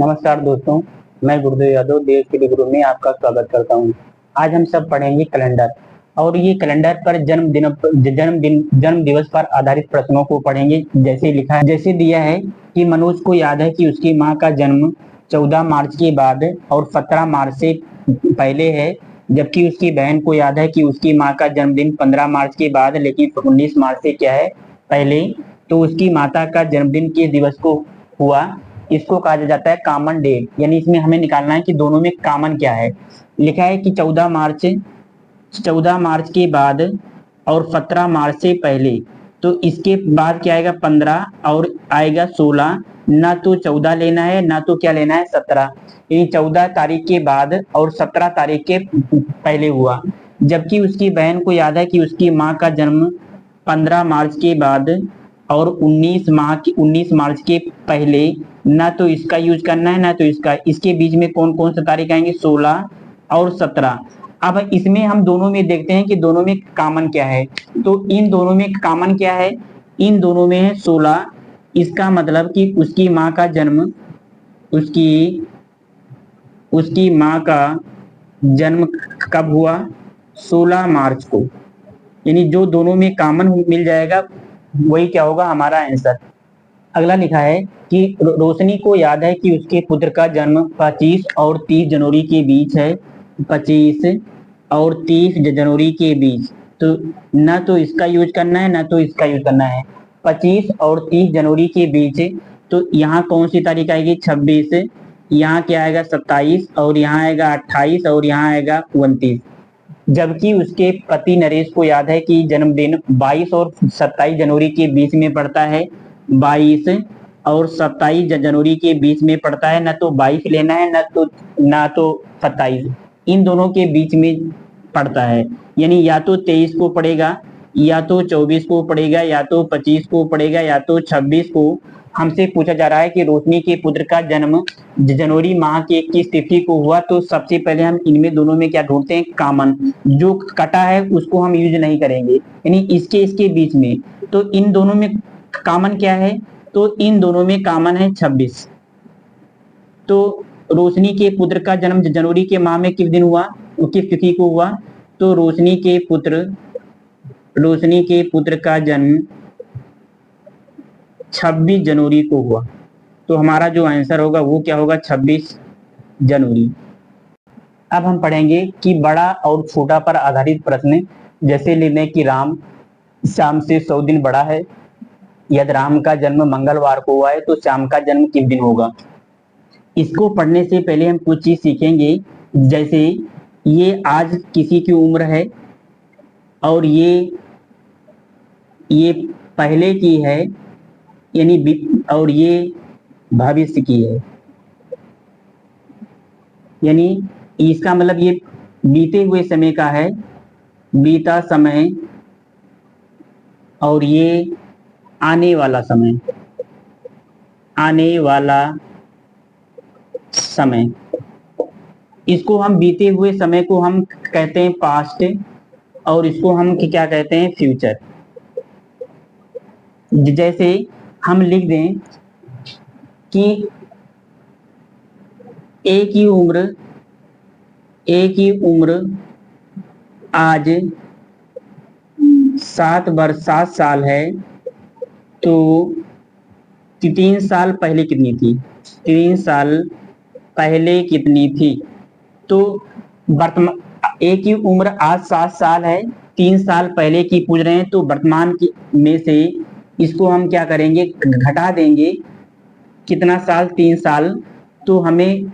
नमस्कार दोस्तों, मैं गुरुदेव यादव देश के गुरु में आपका स्वागत करता हूँ। आज हम सब पढ़ेंगे कैलेंडर और ये कैलेंडर पर जन्म दिवस पर आधारित प्रश्नों को पढ़ेंगे। जैसे दिया है कि मनोज को याद है कि उसकी माँ का जन्म 14 मार्च के बाद और 17 मार्च से पहले है, जबकि उसकी बहन को याद है कि उसकी माँ का जन्मदिन 15 मार्च के बाद लेकिन 19 मार्च से क्या है पहले। तो उसकी माता का जन्मदिन किस दिवस को हुआ, इसको कहा जाता है कॉमन डेट। यानी इसमें हमें निकालना है कि दोनों में कॉमन क्या है। लिखा है कि 14 मार्च के बाद और 17 मार्च से पहले। तो इसके बाद क्या आएगा 15 और आएगा 16। ना तो 14 लेना है ना तो क्या लेना है 17। यानी 14 तारीख के बाद और 17 तारीख के पहले हुआ। जबकि उसकी बहन को याद है कि उसकी माँ का जन्म 15 मार्च के बाद और 19 मार्च के पहले। ना तो इसका यूज करना है ना तो इसका। इसके बीच में कौन कौन सा तारीख आएंगे 16 और 17। अब इसमें हम दोनों में देखते हैं कि दोनों में कॉमन क्या है। तो इन दोनों में कॉमन क्या है, इन दोनों में है 16। इसका मतलब कि उसकी माँ का जन्म उसकी उसकी माँ का जन्म कब हुआ 16 मार्च को। यानी जो दोनों में कॉमन मिल जाएगा वही क्या होगा हमारा आंसर। अगला लिखा है कि रोशनी को याद है कि उसके पुत्र का जन्म 25 और 30 जनवरी के बीच है। 25 और 30 जनवरी के बीच। तो ना तो इसका यूज करना है ना तो इसका यूज करना है। 25 और 30 जनवरी के बीच। तो यहाँ कौन सी तारीख आएगी 26। यहाँ क्या आएगा 27 और यहाँ आएगा 28 और यहाँ आएगा 29। जबकि उसके पति नरेश को याद है कि जन्मदिन 22 और 27 जनवरी के बीच में पड़ता है। 22 और 27 जनवरी के बीच में पड़ता है। ना तो 22 लेना है ना तो 27। इन दोनों के बीच में पड़ता है। यानी या तो 23 को पड़ेगा या तो 24 को पड़ेगा या तो 25 को पड़ेगा या तो 26 को। हमसे पूछा जा रहा है कि रोशनी के पुत्र का जन्म जनवरी माह के किस तिथि को हुआ। तो सबसे पहले हम इनमें दोनों में क्या ढूंढते हैं कॉमन। जो कटा है उसको हम यूज नहीं करेंगे, यानी इसके बीच में। तो इन दोनों में कॉमन क्या है, तो इन दोनों में कॉमन है 26। तो रोशनी के पुत्र का जन्म जनवरी के माह में किस दिन हुआ, किस तिथि को हुआ। तो रोशनी के पुत्र का जन्म 26 जनवरी को हुआ। तो हमारा जो आंसर होगा वो क्या होगा 26 जनवरी। अब हम पढ़ेंगे कि बड़ा और छोटा पर आधारित प्रश्न। जैसे लेने की राम शाम से 100 दिन बड़ा है। यदि राम का जन्म मंगलवार को हुआ है तो श्याम का जन्म किस दिन होगा। इसको पढ़ने से पहले हम कुछ चीज सीखेंगे। जैसे ये आज किसी की उम्र है और ये पहले की है, यानी और ये भविष्य की है। यानी इसका मतलब ये बीते हुए समय का है, बीता समय, और ये आने वाला समय, इसको हम बीते हुए समय को हम कहते हैं पास्ट और इसको हम क्या कहते हैं फ्यूचर। जैसे हम लिख दें कि एक ही उम्र आज 7 साल है। तो 3 साल पहले कितनी थी, 3 साल पहले कितनी थी। तो वर्तमान एक ही उम्र आज 7 साल है, 3 साल पहले की पूछ रहे हैं। तो वर्तमान की में से इसको हम क्या करेंगे घटा देंगे। कितना साल 3 साल। तो हमें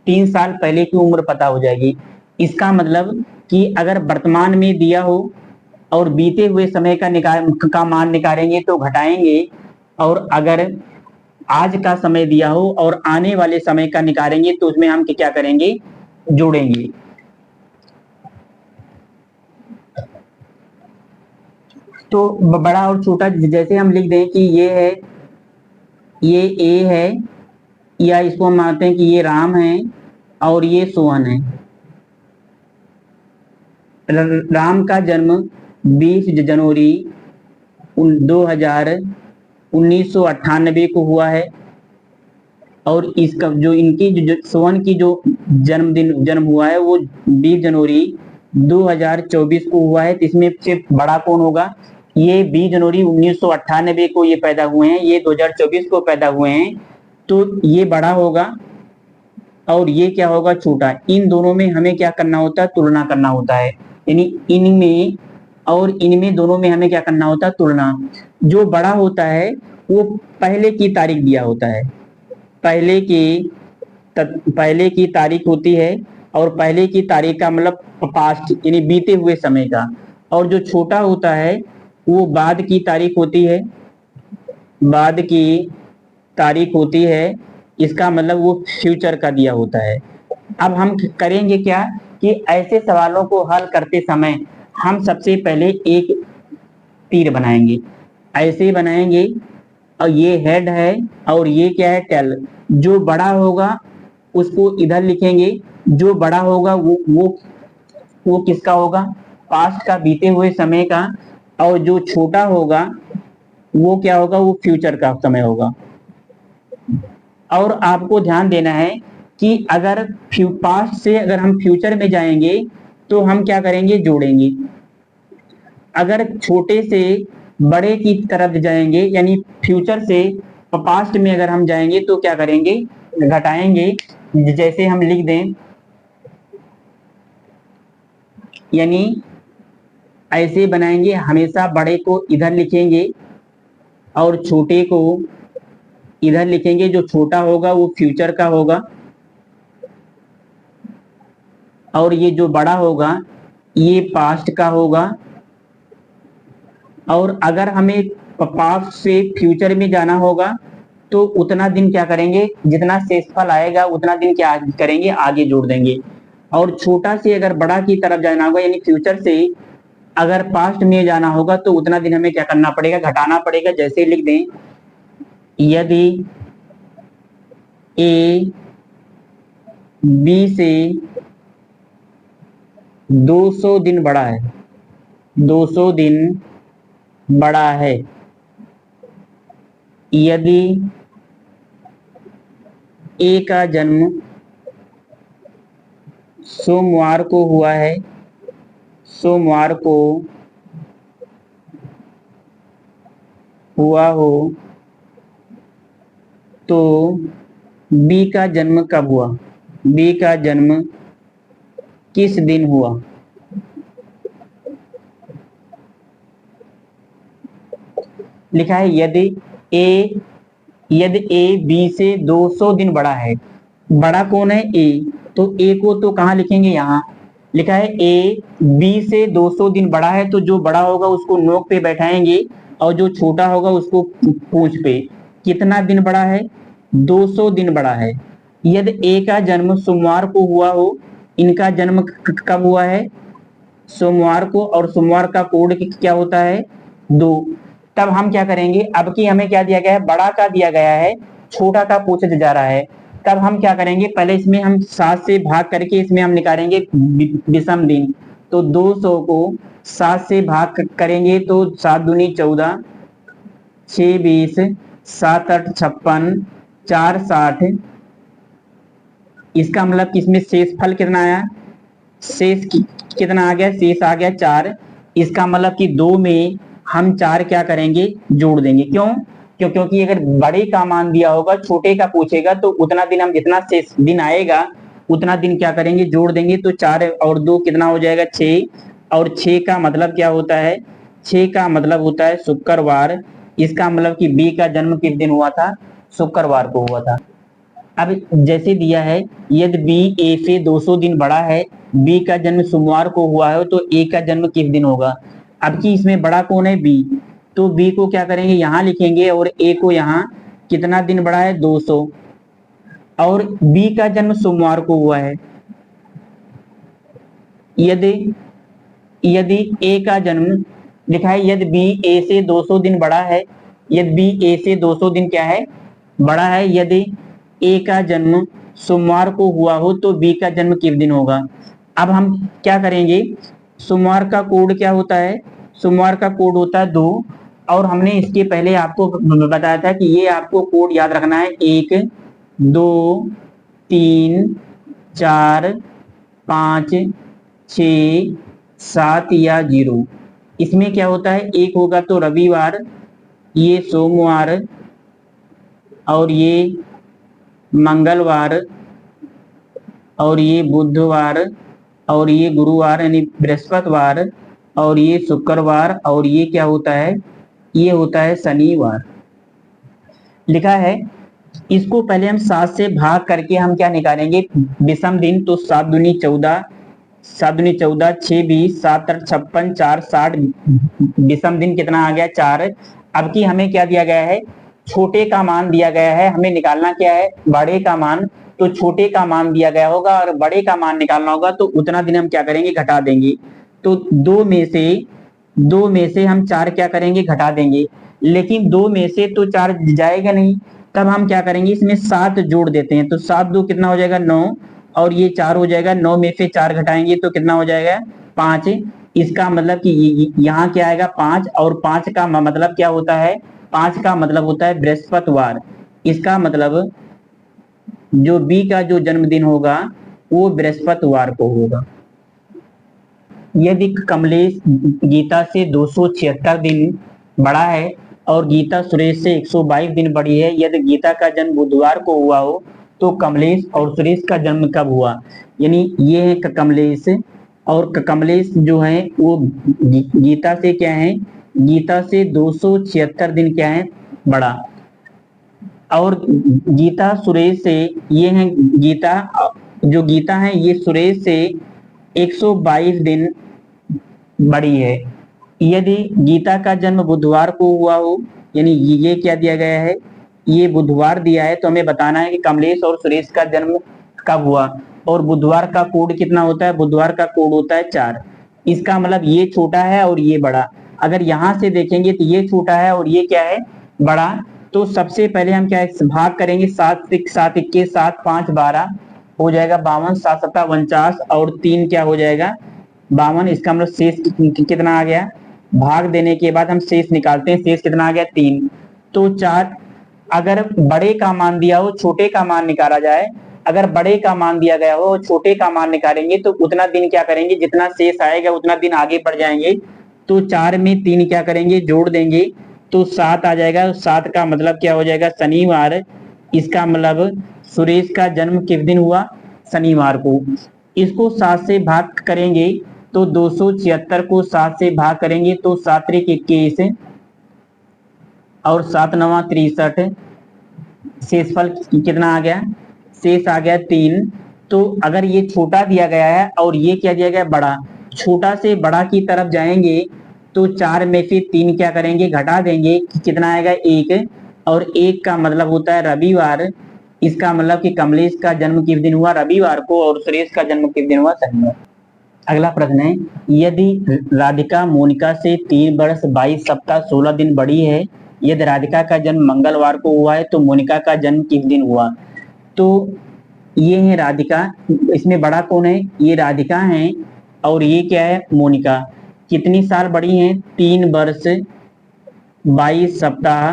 3 साल पहले की उम्र पता हो जाएगी। इसका मतलब कि अगर वर्तमान में दिया हो और बीते हुए समय का मान निकालेंगे तो घटाएंगे, और अगर आज का समय दिया हो और आने वाले समय का निकालेंगे तो उसमें हम क्या करेंगे जोड़ेंगे। तो बड़ा और छोटा जैसे हम लिख दें कि ये है, ये ए है, या इसको हम मानते हैं कि ये राम है और ये सोहन है। राम का जन्म 20 जनवरी 1998 को हुआ है। और इसका जो इनकी जो सोहन की जो जन्म हुआ है वो 20 जनवरी 2024 को हुआ है। तो इसमें से बड़ा कौन होगा? ये 20 जनवरी 1998 को ये पैदा हुए हैं, ये 2024 को पैदा हुए हैं, तो ये बड़ा होगा और ये क्या होगा? छोटा। इन दोनों में हमें क्या करना होता है? तुलना करना होता है। यानी इनमें और इनमें दोनों में हमें क्या करना होता है? तुलना। जो बड़ा होता है वो पहले की तारीख दिया होता है, पहले की तारीख होती है, और पहले की तारीख का मतलब पास्ट यानी बीते हुए समय का। और जो छोटा होता है वो बाद की तारीख होती है, बाद की तारीख होती है, इसका मतलब वो फ्यूचर का दिया होता है। अब हम करेंगे क्या कि ऐसे सवालों को हल करते समय हम सबसे पहले एक तीर बनाएंगे, ऐसे बनाएंगे, और ये हेड है और ये क्या है? टेल। जो बड़ा होगा उसको इधर लिखेंगे, जो बड़ा होगा वो किसका होगा? पास्ट का, बीते हुए समय का। और जो छोटा होगा वो क्या होगा? वो फ्यूचर का समय होगा। और आपको ध्यान देना है कि अगर पास्ट से अगर हम फ्यूचर में जाएंगे तो हम क्या करेंगे? जोड़ेंगे। अगर छोटे से बड़े की तरफ जाएंगे यानी फ्यूचर से पास्ट में अगर हम जाएंगे तो क्या करेंगे? घटाएंगे। जैसे हम लिख दें, यानी ऐसे बनाएंगे, हमेशा बड़े को इधर लिखेंगे और छोटे को इधर लिखेंगे। जो छोटा होगा वो फ्यूचर का होगा, और ये जो बड़ा होगा ये पास्ट का होगा। और अगर हमें पास्ट से फ्यूचर में जाना होगा तो उतना दिन क्या करेंगे? जितना शेषफल आएगा उतना दिन क्या करेंगे? आगे जोड़ देंगे। और छोटा से अगर बड़ा की तरफ जाना होगा यानी फ्यूचर से अगर पास्ट में जाना होगा तो उतना दिन हमें क्या करना पड़ेगा? घटाना पड़ेगा। जैसे लिख दें, यदि ए बी से 200 दिन बड़ा है, 200 दिन बड़ा है, यदि ए का जन्म सोमवार को हुआ है, सोमवार को हुआ हो, तो बी का जन्म कब हुआ? बी का जन्म किस दिन हुआ? लिखा है यदि ए बी से 200 दिन बड़ा है। बड़ा कौन है? ए। तो ए को तो कहाँ लिखेंगे? यहाँ लिखा है ए बी से 200 दिन बड़ा है, तो जो बड़ा होगा उसको नोक पे बैठाएंगे और जो छोटा होगा उसको पूंछ पे। कितना दिन बड़ा है? 200 दिन बड़ा है। यदि ए का जन्म सोमवार को हुआ हो, इनका जन्म कब हुआ है? सोमवार को, और सोमवार का कोड क्या होता है? 2। तब हम क्या करेंगे? अब की हमें क्या दिया गया है? बड़ा का दिया गया है, छोटा का पूछा जा रहा है। तब हम क्या करेंगे? पहले इसमें हम 7 से भाग करके इसमें हम निकालेंगे विषम दिन। तो 200 को 7 से भाग करेंगे तो 7 दूनी 14, 6 20, 7 8 56, 4 60। इसका मतलब कि इसमें शेष फल कितना आया? शेष कितना आ गया? शेष आ गया 4। इसका मतलब कि 2 में हम 4 क्या करेंगे? जोड़ देंगे। क्योंकि अगर बड़े का मान दिया होगा, छोटे का पूछेगा, तो उतना दिन हम जितना शेष दिन आएगा उतना दिन क्या करेंगे? जोड़ देंगे। तो 4 और 2 कितना हो जाएगा? 6। और 6 का मतलब क्या होता है? 6 का मतलब होता है शुक्रवार। इसका मतलब कि बी का जन्म किस दिन हुआ था? शुक्रवार को हुआ था। अब जैसे दिया है, यदि बी ए से 200 दिन बड़ा है, बी का जन्म सोमवार को हुआ है, तो ए का जन्म किस दिन होगा? अब की इसमें बड़ा कौन है? बी। तो बी को क्या करेंगे? यहाँ लिखेंगे, और ए को यहाँ। कितना दिन बड़ा है? 200। और बी का जन्म सोमवार को हुआ है। यदि ए का जन्म लिखा है, यदि बी ए से 200 दिन बड़ा है, यदि बी ए से 200 दिन क्या है? बड़ा है। यदि ए का जन्म सोमवार को हुआ हो तो बी का जन्म किस दिन होगा? अब हम क्या करेंगे? सोमवार का कोड क्या होता है? सोमवार का कोड होता है 2। और हमने इसके पहले आपको बताया था कि ये आपको कोड याद रखना है 1 2, 3, 4, 5, 6, 7 या 0। इसमें क्या होता है, एक होगा तो रविवार, ये सोमवार, और ये मंगलवार, और ये बुधवार, और ये गुरुवार यानी बृहस्पतिवार, और ये शुक्रवार, और ये क्या होता है, ये होता है शनिवार। लिखा है। इसको पहले हम 7 से भाग करके हम क्या निकालेंगे, विषम दिन। तो 7 दूनी 14, 7 दूनी 14, 6 20, 7 8 56, 4 60, विषम दिन कितना आ गया, 4। अब की हमें क्या दिया गया है, छोटे का मान दिया गया है, हमें निकालना क्या है, बड़े का मान। तो छोटे का मान दिया गया होगा और बड़े का मान निकालना होगा, तो उतना दिन हम क्या करेंगे, घटा देंगे। तो दो में से हम 4 क्या करेंगे, घटा देंगे। लेकिन 2 में से तो 4 जाएगा नहीं, तब हम क्या करेंगे, इसमें 7 जोड़ देते हैं। तो 7 2 कितना हो जाएगा, 9, और ये 4 हो जाएगा। 9 में से 4 घटाएंगे तो कितना हो जाएगा, 5। इसका मतलब कि यहाँ क्या आएगा, 5, और 5 का मतलब क्या होता है, 5 का मतलब होता है बृहस्पतिवार। इसका मतलब जो बी का जो जन्मदिन होगा वो बृहस्पतिवार को होगा। यदि कमलेश गीता से 276 दिन बड़ा है और गीता सुरेश से 122 दिन बड़ी है, यदि गीता का जन्म बुधवार को हुआ हो तो कमलेश और सुरेश का जन्म कब हुआ। यानी ये है कमलेश, और कमलेश जो है वो गीता से क्या है, गीता से 276 दिन क्या है, बड़ा। और गीता सुरेश से, ये है गीता, जो गीता है ये सुरेश से 122 दिन बड़ी है। यदि गीता का जन्म बुधवार को हुआ हो, यानी ये क्या दिया गया है, ये बुधवार दिया है, तो हमें बताना है कि कमलेश और सुरेश का जन्म कब हुआ। और बुधवार का कोड कितना होता है, बुधवार का कोड होता है 4। इसका मतलब ये छोटा है और ये बड़ा। अगर यहां से देखेंगे तो ये छोटा है और ये क्या है, बड़ा। तो सबसे पहले हम क्या भाग करेंगे, 7 7 21 7 5 12 हो जाएगा 52, 7 7 49, और 3 क्या हो जाएगा, 52। इसका मतलब शेष कितना आ गया, भाग देने के बाद हम शेष निकालते हैं, शेष कितना आ गया, 3। तो 4, अगर बड़े का मान दिया हो छोटे का मान निकाला जाए, अगर बड़े का मान दिया गया हो छोटे का मान निकालेंगे तो उतना दिन क्या करेंगे, जितना शेष आएगा उतना दिन आगे बढ़ जाएंगे। तो 4 में 3 क्या करेंगे, जोड़ देंगे, तो 7 आ जाएगा। 7 का मतलब क्या हो जाएगा, शनिवार। इसका मतलब सुरेश का जन्म किस दिन हुआ, शनिवार को। इसको 7 से भाग करेंगे तो 276 को 7 से भाग करेंगे तो 7 त्रिक 21 और 7 9 63, शेषफल कितना आ गया, शेष आ गया 3। तो अगर ये छोटा दिया गया है और ये क्या दिया गया, बड़ा, छोटा से बड़ा की तरफ जाएंगे तो 4 में से 3 क्या करेंगे, घटा देंगे, कितना आएगा, 1। और 1 का मतलब होता है रविवार। इसका मतलब कि कमलेश का जन्म किस दिन हुआ, रविवार को, और सुरेश का जन्म किस दिन हुआ, शनिवार। अगला प्रश्न है, यदि राधिका मोनिका से 3 वर्ष 22 सप्ताह 16 दिन बड़ी है, यदि राधिका का जन्म मंगलवार को हुआ है तो मोनिका का जन्म किस दिन हुआ। तो ये है राधिका, इसमें बड़ा कौन है, ये राधिका है, और ये क्या है, मोनिका। कितनी साल बड़ी हैं, 3 वर्ष 22 सप्ताह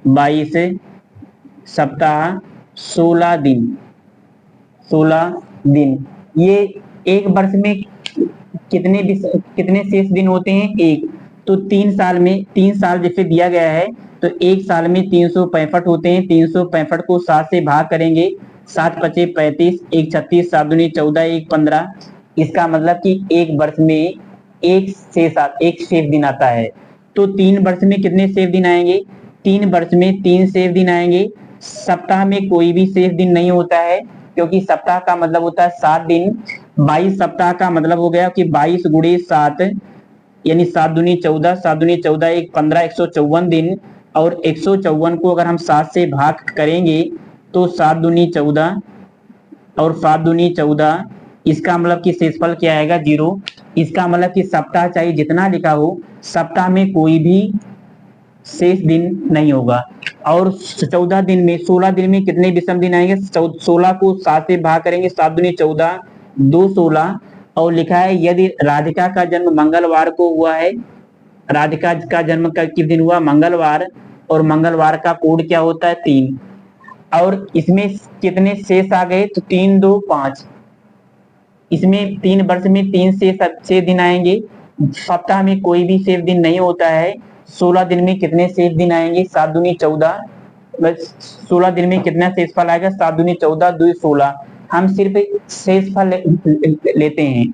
22 सप्ताह 16 दिन, 16 दिन। ये एक वर्ष में कितने शेष दिन होते हैं, 1। तो 3 साल में, 3 साल जैसे दिया गया है तो 1 साल में 365 होते हैं। 365 को 7 से भाग करेंगे, 7 पचे 35, 1 36, 7 दूनी 14, 1 15। इसका मतलब कि एक वर्ष में एक शेष दिन आता है। तो 3 वर्ष में कितने शेष दिन आएंगे, 3 वर्ष में 3 शेष दिन आएंगे। सप्ताह में कोई भी शेष दिन नहीं होता है, क्योंकि सप्ताह का मतलब होता है 7 दिन। 22 सप्ताह का मतलब हो गया कि 22 गुणे 7, यानी 7 दूनी 14, 7 दूनी 14, 1 15, 154 दिन। और 154 को अगर हम 7 से भाग करेंगे तो 7 दूनी 14 और 7 दूनी 14, इसका मतलब कि शेषफल क्या आएगा, 0। इसका मतलब कि सप्ताह चाहे जितना लिखा हो, सप्ताह में कोई भी शेष दिन नहीं होगा। और 14 दिन में, 16 दिन में कितने विषम दिन आएंगे, 16 को 7 से भाग करेंगे, 7 दूनी 14, 2 16। और लिखा है यदि राधिका का जन्म मंगलवार को हुआ है, राधिका का जन्म किस दिन हुआ, मंगलवार, और मंगलवार का कोड क्या होता है, 3। और इसमें कितने शेष आ गए, तो 3 2 5, इसमें 3 वर्ष में 3 शेष दिन आएंगे। सप्ताह में कोई भी शेष दिन नहीं होता है। 16 दिन में कितने शेष दिन आएंगे, 7 दूनी 14, 16 दिन में कितना शेषफल आएगा, 7 दूनी 14, 2 16। हम सिर्फ शेषफल लेते हैं।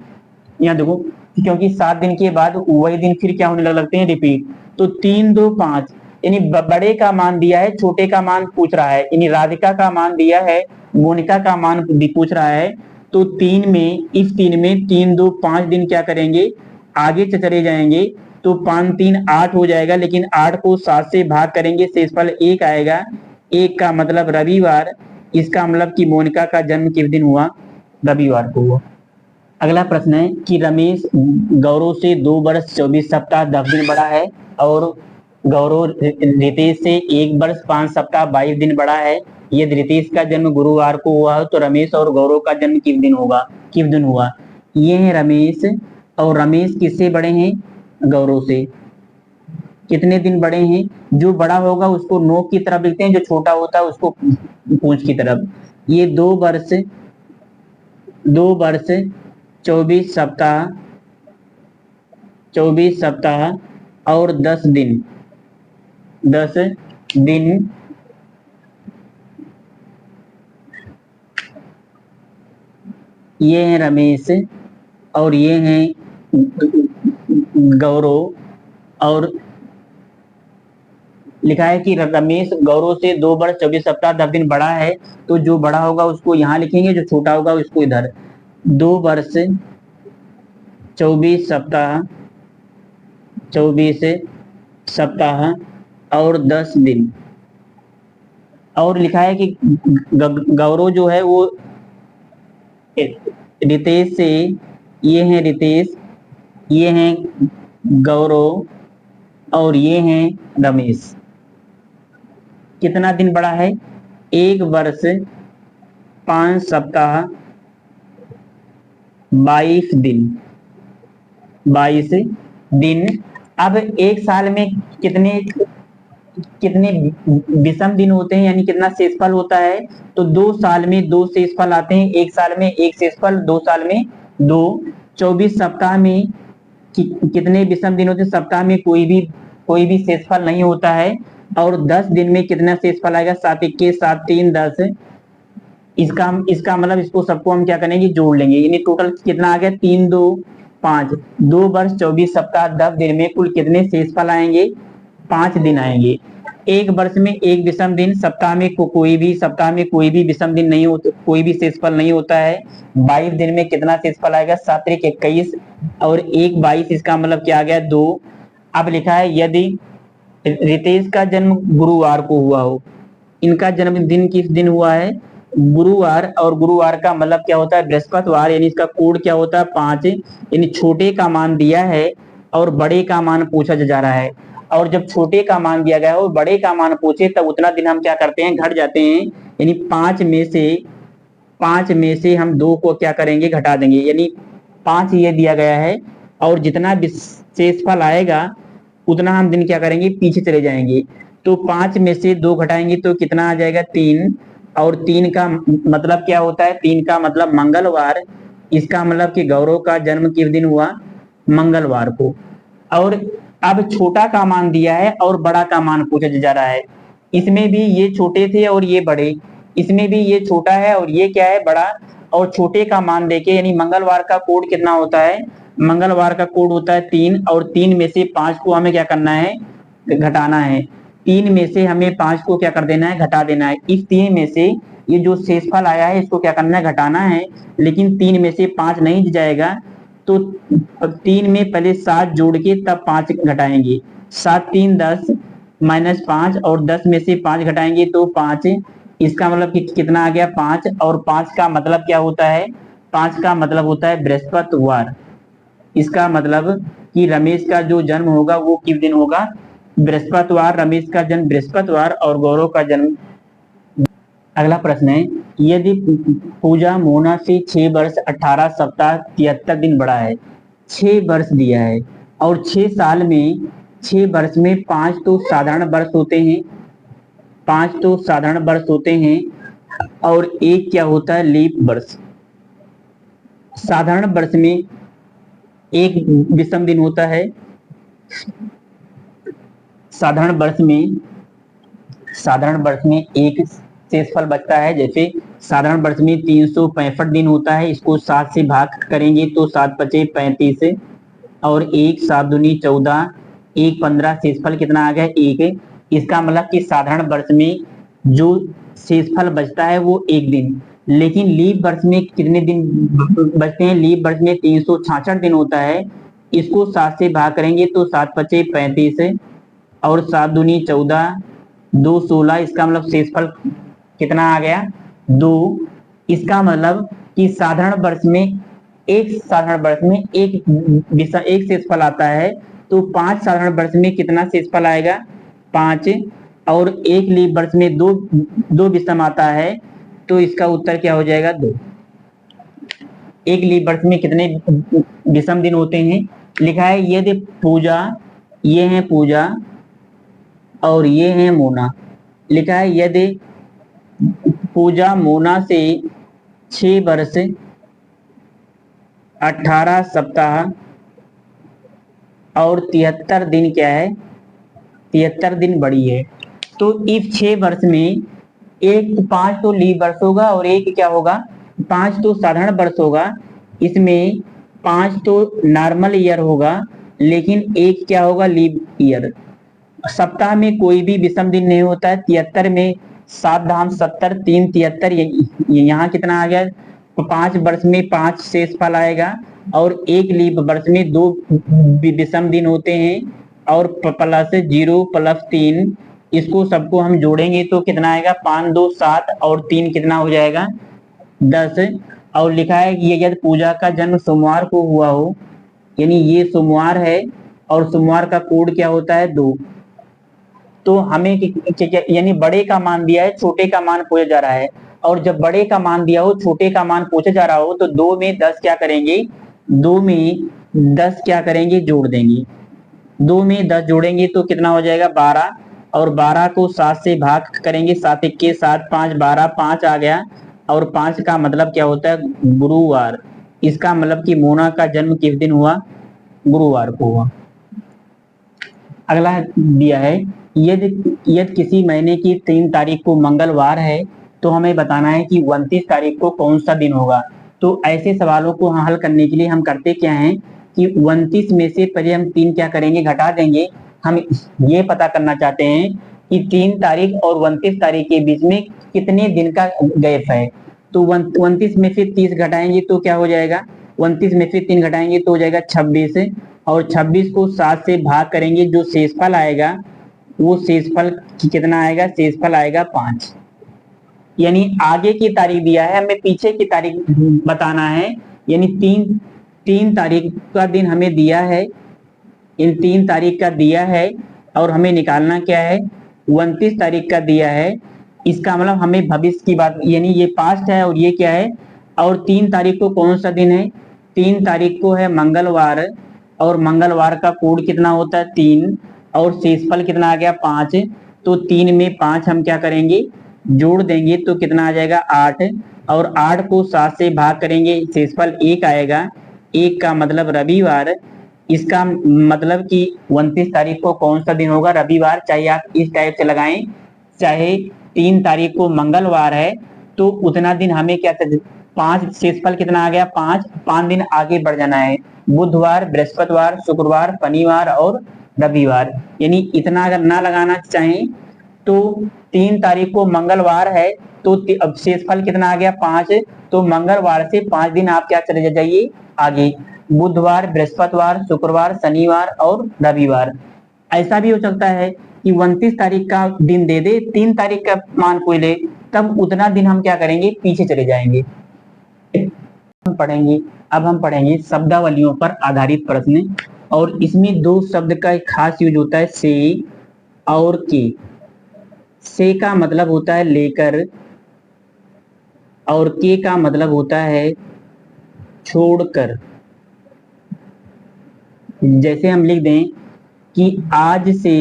यहाँ देखो, क्योंकि 7 दिन के बाद वही दिन फिर क्या होने लगते हैं, रिपीट। तो 3 2 5, यानी बड़े का मान दिया है, छोटे का मान पूछ रहा है, यानी राधिका का मान दिया है, मोनिका का मान पूछ रहा है। तो 3 में, इस 3 में 3 2 5 दिन क्या करेंगे, आगे चले जाएंगे। तो 5 3 8 हो जाएगा, लेकिन 8 को 7 से भाग करेंगे, शेषफल 1 आएगा। 1 का मतलब रविवार। इसका मतलब कि मोनिका का जन्म किस दिन हुआ, रविवार को हुआ। अगला प्रश्न है कि रमेश गौरव से 2 वर्ष 24 सप्ताह 10 दिन बड़ा है, और गौरव रितेश से 1 वर्ष 5 सप्ताह 22 दिन बड़ा है। यदि रितेश का जन्म गुरुवार को हुआ हो तो रमेश और गौरव का जन्म किस दिन होगा, किस दिन हुआ। ये है रमेश, और रमेश किससे बड़े हैं, गौरव से। कितने दिन बड़े हैं, जो बड़ा होगा उसको नोक की तरफ लिखते हैं, जो छोटा होता है उसको पूंछ की तरफ। ये 2 वर्ष 24 सप्ताह 24 सप्ताह और 10 दिन 10 दिन ये हैं रमेश, और ये हैं गौरव। और लिखा है कि रमेश गौरव से 2 वर्ष 24 सप्ताह 10 दिन बड़ा है, तो जो बड़ा होगा उसको यहाँ लिखेंगे, जो छोटा होगा उसको इधर। 2 वर्ष 24 सप्ताह और 10 दिन। और लिखा है कि गौरव जो है वो रितेश से, ये हैं रितेश, ये हैं गौरव, और ये हैं रमेश। कितना दिन बड़ा है, 1 वर्ष 5 सप्ताह 22 दिन 22 दिन। अब एक साल में कितने विषम दिन होते हैं, यानी कितना शेषफल होता है, तो 2 साल में 2 शेषफल आते हैं। 1 साल में 1 शेषफल, 2 साल में 2। 24 सप्ताह में कितने विषम दिन होते हैं, सप्ताह में कोई भी शेषफल नहीं होता है। और 10 दिन में कितना शेषफल आएगा, 7 21 7 3 10। इसका मतलब इसको सबको हम क्या करेंगे, जोड़ लेंगे, यानी टोटल कितना आ गया, 3 2 5। 2 वर्ष 24 सप्ताह 10 दिन में कुल कितने शेषफल आएंगे, 5 दिन आएंगे। 1 वर्ष में 1 विषम दिन, सप्ताह में कोई भी विषम दिन नहीं होता, कोई भी शेषफल नहीं होता है। 22 दिन में कितना शेषफल आएगा, 7 21 और 1 22। इसका मतलब क्या आ गया, 2। अब लिखा है यदि रितेश का जन्म गुरुवार को हुआ हो, इनका जन्मदिन किस दिन हुआ है, गुरुवार। और गुरुवार का मतलब क्या होता है, बृहस्पतिवार, यानी इसका कोड क्या होता है, 5। यानी छोटे का मान दिया है और बड़े का मान पूछा जा रहा है। और जब छोटे का मान दिया गया है और बड़े का मान पूछे, तब उतना दिन हम क्या करते हैं, घट जाते हैं। यानी 5 में से हम 2 को क्या करेंगे, घटा देंगे। यानी 5 ये दिया गया है, और जितना शेषफल आएगा उतना हम दिन क्या करेंगे, पीछे चले जाएंगे। तो 5 में से 2 घटाएंगे तो कितना आ जाएगा, 3। और 3 का मतलब क्या होता है, 3 का मतलब मंगलवार। इसका मतलब कि गौरव का जन्म किस दिन हुआ, मंगलवार को। और अब छोटा का मान दिया है और बड़ा का मान पूछा जा रहा है। इसमें भी ये छोटे थे और ये बड़े, इसमें भी ये छोटा है और ये क्या है, बड़ा। और छोटे का मान देके, यानी मंगलवार का कोड कितना होता है, मंगलवार का कोड होता है 3। और 3 में से 5 को हमें क्या करना है, घटाना है। 3 में से हमें 5 को क्या कर देना है, घटा देना है। इस 3 में से ये जो शेषफल आया है इसको क्या करना है, घटाना है। लेकिन 3 में से 5 नहीं जाएगा, तो 3 में पहले 7 जोड़ के तब 5 घटाएंगे। 7 3 10 -5, और 10 में से 5 घटाएंगे तो 5। इसका मतलब कि कितना आ गया, 5। और 5 का मतलब क्या होता है, 5 का मतलब होता है बृहस्पतिवार। इसका मतलब कि रमेश का जो जन्म होगा वो किस दिन होगा, बृहस्पतिवार। रमेश का जन्म बृहस्पतिवार और गौरव का जन्म। अगला प्रश्न है, यदि पूजा मोना से 6 वर्ष 18 सप्ताह 73 दिन बड़ा है, 6 वर्ष दिया है, और 6 साल में 6 वर्ष में 5 तो साधारण वर्ष होते हैं, 5 तो साधारण वर्ष होते हैं, और एक क्या होता है लीप वर्ष। साधारण वर्ष में एक विषम दिन होता है। साधारण वर्ष में एक शेषफल बचता है। जैसे साधारण वर्ष में 365 दिन होता है, इसको 7 से भाग करेंगे तो 7 पचे 35 और 1 7 दूनी 14 1 15 शेषफल कितना आ गया 1। इसका मतलब कि साधारण वर्ष में जो शेषफल बचता है वो एक दिन। लेकिन लीप वर्ष में कितने दिन बचते हैं? लीप वर्ष में 366 दिन होता है, इसको 7 से भाग करेंगे तो 7 पचे 35 और 7 दूनी 14 2 16। इसका मतलब शेषफल कितना आ गया 2। इसका मतलब कि साधारण वर्ष में एक शेषफल आता है, तो 5 साधारण वर्ष में कितना शेषफल आएगा 5। और एक लीप वर्ष में दो विषम आता है, तो इसका उत्तर क्या हो जाएगा 2। एक लीप वर्ष में कितने विषम दिन होते हैं? लिखा है यदि पूजा, ये है पूजा और ये है मोना। लिखा है यदि पूजा मोना से 6 वर्ष 18 सप्ताह और 73 दिन क्या है 73 दिन बड़ी है, तो इस 6 वर्ष में एक 5 तो लीप वर्ष होगा और एक क्या होगा 5 तो साधारण वर्ष होगा। इसमें 5 तो नॉर्मल ईयर होगा, लेकिन एक क्या होगा लीप ईयर। सप्ताह में कोई भी विषम दिन नहीं होता है। 73 में 7 धाम 70 3 73, यहाँ कितना आ गया? तो 5 वर्ष में 5 शेषफल आएगा और एक लीप वर्ष में 2 विषम दिन होते हैं और प्लस 0 प्लस 3। इसको सबको हम जोड़ेंगे तो कितना आएगा 5 2 7 और 3 कितना हो जाएगा 10। और लिखा है कि यदि पूजा का जन्म सोमवार को हुआ हो, यानी ये सोमवार है और सोमवार का कोड क्या होता है 2, तो हमें यानी बड़े का मान दिया है, छोटे का मान पूछा जा रहा है। और जब बड़े का मान दिया हो छोटे का मान पूछा जा रहा हो, तो 2 में 10 क्या करेंगे 2 में 10 क्या करेंगे जोड़ देंगे। 2 में 10 जोड़ेंगे तो कितना हो जाएगा 12 और 12 को 7 से भाग करेंगे 7 1 7 5 12 5 आ गया। और 5 का मतलब क्या होता है गुरुवार। इसका मतलब कि मोना का जन्म किस दिन हुआ? गुरुवार को हुआ। अगला दिया है यदि किसी महीने की 3 तारीख को मंगलवार है, तो हमें बताना है कि 29 तारीख को कौन सा दिन होगा। तो ऐसे सवालों को हल करने के लिए हम करते क्या हैं कि 29 में से पहले हम 3 क्या करेंगे घटा देंगे। हम ये पता करना चाहते हैं कि 3 तारीख और 29 तारीख के बीच में कितने दिन का गैप है। तो 29 में से 30 घटाएंगे तो क्या हो जाएगा 29 में से 3 घटाएंगे तो हो जाएगा 26 और 26 को 7 से भाग करेंगे, जो शेषफल आएगा वो शेषफल कितना आएगा शेषफल आएगा 5। यानी आगे की तारीख दिया है, हमें पीछे की तारीख बताना है। यानी 3 तारीख का दिन हमें दिया है, इन 3 तारीख का दिया है और हमें निकालना क्या है 29 तारीख का दिया है। इसका मतलब हमें भविष्य की बात, यानी ये पास्ट है और ये क्या है। और 3 तारीख को कौन सा दिन है 3 तारीख को है मंगलवार और मंगलवार का कोड कितना होता है 3 और शेषफल कितना आ गया 5। तो 3 में 5 हम क्या करेंगे जोड़ देंगे तो कितना आ जाएगा 8 और 8 को 7 से भाग करेंगे शेषफल 1 आएगा। 1 का मतलब रविवार। इसका मतलब कि 29 तारीख को कौन सा दिन होगा रविवार। चाहे आप इस टाइप से लगाएं, चाहे 3 तारीख को मंगलवार है तो उतना दिन हमें क्या 5 शेषफल कितना आ गया 5 दिन आगे बढ़ जाना है। बुधवार बृहस्पतिवार शुक्रवार शनिवार और रविवार। यानी इतना अगर ना लगाना चाहें तो 3 तारीख को मंगलवार है तो अब शेषफल कितना आ गया 5। तो मंगलवार से 5 दिन आप क्या चले जाइए आगे, बुधवार बृहस्पतिवार शुक्रवार शनिवार और रविवार। ऐसा भी हो सकता है कि 29 तारीख का दिन दे दे 3 तारीख का मान कोई ले, तब उतना दिन हम क्या करेंगे पीछे चले जाएंगे। अब हम पढ़ेंगे शब्दावलियों पर आधारित प्रश्न और इसमें 2 शब्द का एक खास यूज होता है से और के। से का मतलब होता है लेकर और के का मतलब होता है छोड़कर। जैसे हम लिख दें कि आज से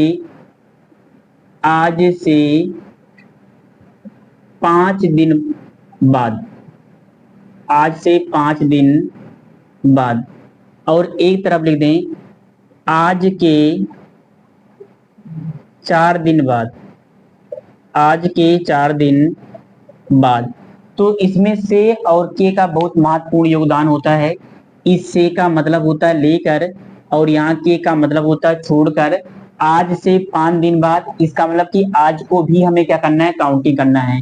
5 दिन बाद, आज से 5 दिन बाद। और एक तरफ लिख दें आज के 4 दिन बाद, आज के 4 दिन बाद। तो इसमें से और के का बहुत महत्वपूर्ण योगदान होता है। इस से का मतलब होता है लेकर, और यहाँ के का मतलब होता है छोड़कर। आज से 5 दिन बाद, इसका मतलब कि आज को भी हमें क्या करना है, काउंटिंग करना है।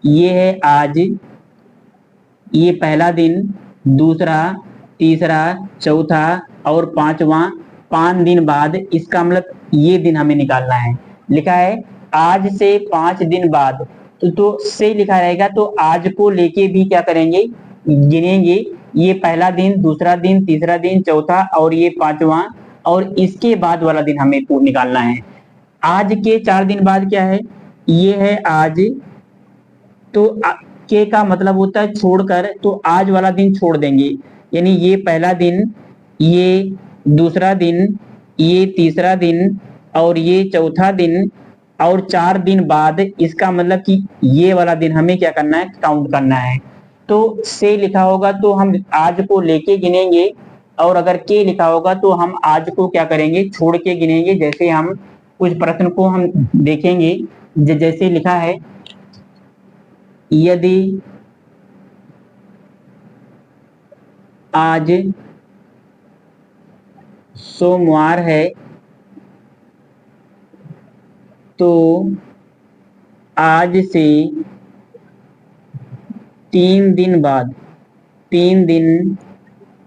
ये है आज, ये पहला दिन, दूसरा, तीसरा, चौथा और पांचवा। 5 दिन बाद, इसका मतलब ये दिन हमें निकालना है। लिखा है आज से 5 दिन बाद, तो से लिखा रहेगा, तो आज को लेके भी क्या करेंगे, गिनेंगे। ये पहला दिन, दूसरा दिन, तीसरा दिन, चौथा और ये पांचवा, और इसके बाद वाला दिन हमें निकालना है। आज के 4 दिन बाद क्या है, ये है आज। तो के का मतलब होता है छोड़कर, तो आज वाला दिन छोड़ देंगे। यानी ये पहला दिन, ये दूसरा दिन, ये तीसरा दिन और ये चौथा दिन, और 4 दिन बाद, इसका मतलब कि ये वाला दिन हमें क्या करना है, काउंट करना है। तो से लिखा होगा तो हम आज को लेके गिनेंगे, और अगर के लिखा होगा तो हम आज को क्या करेंगे, छोड़ के गिनेंगे। जैसे हम कुछ प्रश्न को हम देखेंगे, जैसे लिखा है यदि आज सोमवार है तो आज से 3 दिन बाद, 3 दिन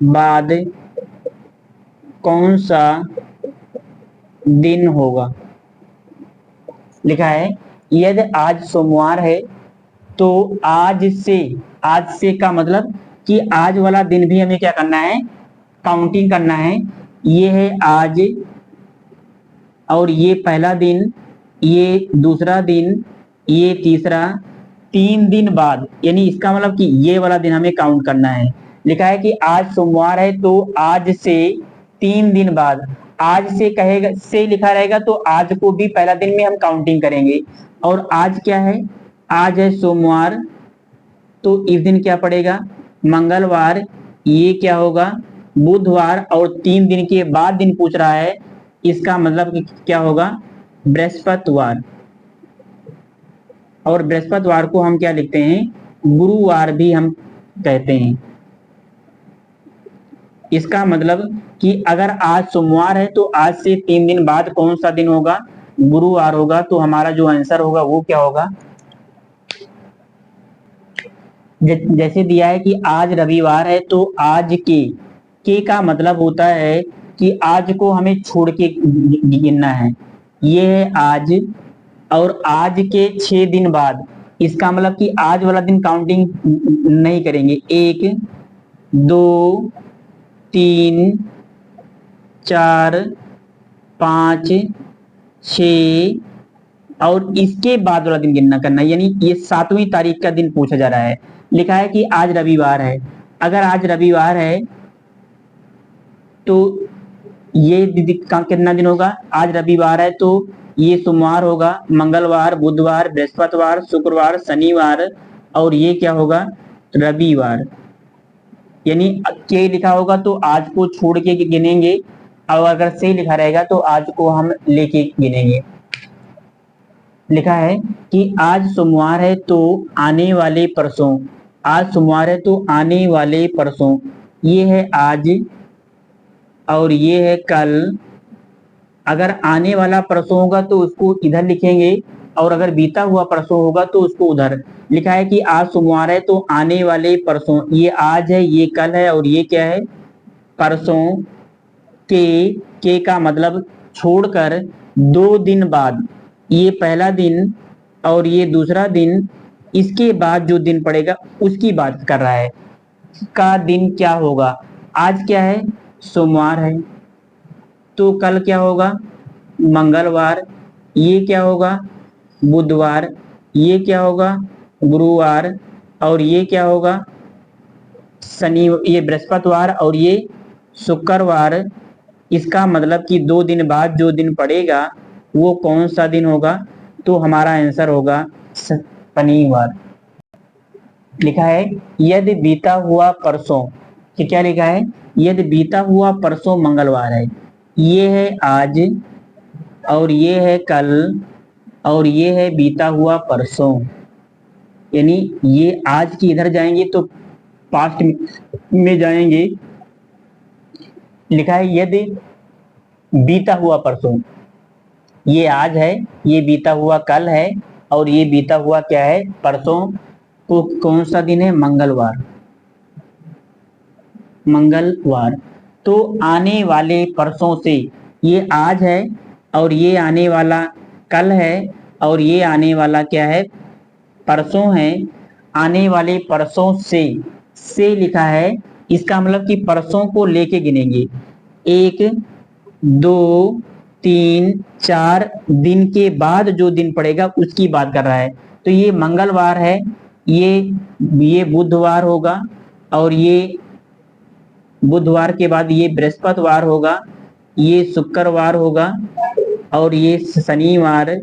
बाद कौन सा दिन होगा। लिखा है यदि आज सोमवार है तो आज से का मतलब कि आज वाला दिन भी हमें क्या करना है, काउंटिंग करना है। ये है आज, और ये पहला दिन, ये दूसरा दिन, ये तीसरा। 3 दिन बाद, यानी इसका मतलब कि ये वाला दिन हमें काउंट करना है। लिखा है कि आज सोमवार है तो आज से 3 दिन बाद। आज से कहेगा, से लिखा रहेगा तो आज को भी पहला दिन में हम काउंटिंग करेंगे। और आज क्या है, आज है सोमवार, तो इस दिन क्या पड़ेगा, मंगलवार। ये क्या होगा, बुधवार। और 3 दिन के बाद दिन पूछ रहा है, इसका मतलब क्या होगा, बृहस्पतिवार। और बृहस्पतिवार को हम क्या लिखते हैं, गुरुवार भी हम कहते हैं। इसका मतलब कि अगर आज सोमवार है तो आज से 3 दिन बाद कौन सा दिन होगा, गुरुवार होगा। तो हमारा जो आंसर होगा वो क्या होगा, जैसे दिया है कि आज रविवार है तो आज के का मतलब होता है कि आज को हमें छोड़ के गिनना है। ये है आज, और आज के 6 दिन बाद, इसका मतलब कि आज वाला दिन काउंटिंग नहीं करेंगे। 1, 2, 3, 4, 5, 6 और इसके बाद वाला दिन गिनना करना है। यानी ये 7वीं तारीख का दिन पूछा जा रहा है। लिखा है कि आज रविवार है। अगर आज रविवार है तो ये कितना दिन होगा, आज रविवार है तो ये सोमवार होगा, मंगलवार, बुधवार, बृहस्पतिवार, शुक्रवार, शनिवार, और ये क्या होगा, रविवार। यानी के लिखा होगा तो आज को छोड़ के गिनेंगे, और अगर से लिखा रहेगा तो आज को हम लेके गिनेंगे। लिखा है कि आज सोमवार है तो आने वाले परसों, आज सोमवार है तो आने वाले परसों। ये है आज और ये है कल। अगर आने वाला परसों होगा तो उसको इधर लिखेंगे, और अगर बीता हुआ परसों होगा तो उसको उधर। लिखा है कि आज सोमवार है तो आने वाले परसों, ये आज है, ये कल है, और ये क्या है, परसों। के का मतलब छोड़कर 2 दिन बाद, ये पहला दिन और ये दूसरा दिन, इसके बाद जो दिन पड़ेगा उसकी बात कर रहा है। का दिन क्या होगा, आज क्या है, सोमवार है, तो कल क्या होगा, मंगलवार। ये क्या होगा, बुधवार। ये क्या होगा, गुरुवार। और ये क्या होगा, शनि, ये बृहस्पतिवार, और ये शुक्रवार। इसका मतलब कि 2 दिन बाद जो दिन पड़ेगा वो कौन सा दिन होगा, तो हमारा आंसर होगा शनिवार। लिखा है यदि बीता हुआ परसों, कि क्या लिखा है, यदि बीता हुआ परसों मंगलवार है, ये है आज और ये है कल और ये है बीता हुआ परसों, यानी ये आज की इधर जाएंगे तो पास्ट में जाएंगे। लिखा है यदि बीता हुआ परसों, ये आज है, ये बीता हुआ कल है और ये बीता हुआ क्या है, परसों। तो कौन सा दिन है, मंगलवार, मंगलवार। तो आने वाले परसों से, ये आज है और ये आने वाला कल है और ये आने वाला क्या है, परसों है। आने वाले परसों से लिखा है, इसका मतलब कि परसों को लेके गिनेंगे, 1 2 3 4 दिन के बाद जो दिन पड़ेगा उसकी बात कर रहा है। तो ये मंगलवार है, ये बुधवार होगा और ये बुधवार के बाद ये बृहस्पतिवार होगा, ये शुक्रवार होगा और ये शनिवार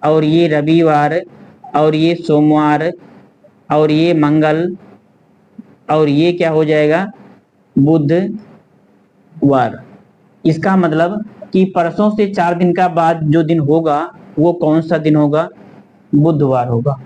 और ये रविवार और ये सोमवार और ये मंगल और ये क्या हो जाएगा, बुधवार। इसका मतलब कि परसों से 4 दिन का बाद जो दिन होगा वो कौन सा दिन होगा, बुधवार होगा।